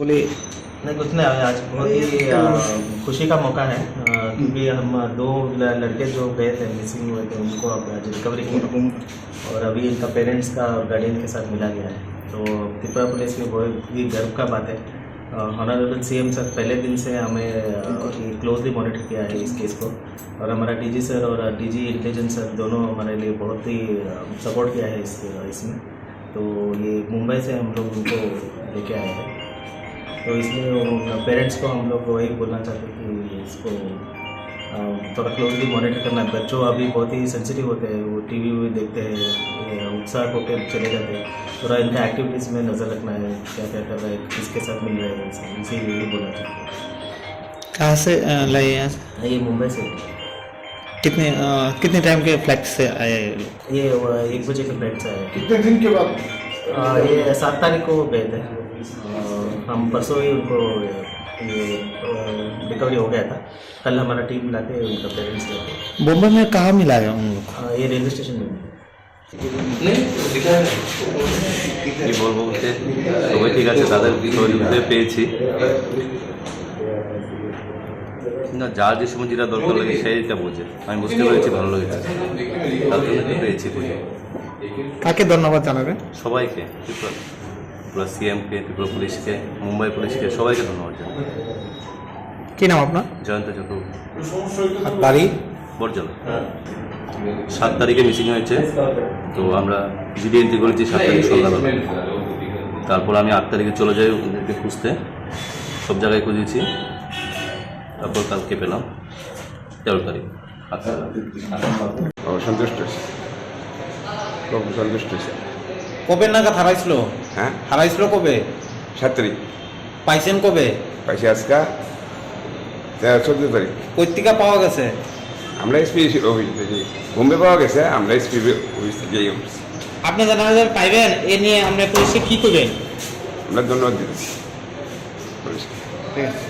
बोले नहीं कुछ नहीं, आज बहुत ही खुशी का मौका है क्योंकि हम दो लड़के जो गए थे मिसिंग हुए थे उनको अब आज रिकवरी की और अभी इनका पेरेंट्स का और गार्डियन के साथ मिला गया है। तो त्रिपुरा पुलिस की बहुत ही गर्व का बात है। ऑनरेबल सीएम सर पहले दिन से हमें क्लोजली मॉनिटर किया है इस केस को और हमारा डीजी सर और डीजी इंटेलिजेंस सर दोनों हमारे लिए बहुत ही सपोर्ट किया है इसमें। तो ये मुंबई से हम लोग उनको लेके आए हैं, तो इसमें पेरेंट्स को हम लोग वही बोलना चाहते हैं कि इसको थोड़ा क्लोजली मॉनिटर करना है। बच्चों अभी बहुत ही सेंसिटिव होते हैं, वो टीवी भी देखते हैं, उत्साह होकर चले जाते हैं। थोड़ा इनका एक्टिविटीज़ में नज़र रखना है, क्या क्या कर रहे हैं, किसके साथ मिल रहे हैं, इसीलिए बोलना चाहते हैं। कहाँ से लाए यहाँ से? ये मुंबई से। कितने टाइम के फ्लाइट से आए? ये 1 बजे के फ्लाइट से आए। कितने दिन के बाद? ये 7 तारीख को गए थे। हम परसों ही उनको रिकवरी हो गया था। कल हमारा टीम लाके उनका पेरेंट्स लेके। बॉम्बे में कहाँ मिला है उन लोग? ये रेलवे स्टेशन में। কি বলবো বলতে সবাই ঠিক আছে, তাদের সহযোগিতা পেয়েছি না, যার যে সময় যেটা দরকার লাগে সেইটা বোঝে। আমি বুঝতে পেরেছি, ভালো লেগেছে, তার জন্য তো পেয়েছি। কাকে ধন্যবাদ জানাবেন? সবাইকে, ত্রিপুরা সিএমকে, ত্রিপুরা পুলিশকে, মুম্বাই পুলিশকে, সবাইকে ধন্যবাদ জানাই। কি নাম আপনার? জয়ন্ত চক্রবর্তী, বাড়ি বরজলা। 7 তারিখে মিসিং হয়েছে, তো আমরা জিডি এন্ট্রি করেছি 7 তারিখ সন্ধ্যাবেলা। তারপর আমি 8 তারিখে চলে যাই ওদেরকে খুঁজতে, সব জায়গায় খুঁজেছি। তারপর কালকে পেলাম 13 তারিখ। সন্তুষ্ট খুব সন্তুষ্ট। কবে নাগাদ হারাইছিল? হ্যাঁ, হারাইছিল কবে? 7 তারিখ পাইছেন কবে? পাইছি আজকে 14 তারিখ। কই থেকে পাওয়া গেছে? আমরা এসপি বোম্বে পাওয়া গেছে, আমরা এসপি যাই। আপনি জানাবেন পাইবেন, এ নিয়ে আমরা পুলিশকে কি করবেন? আমরা ধন্যবাদ দিচ্ছি পুলিশকে। ঠিক আছে।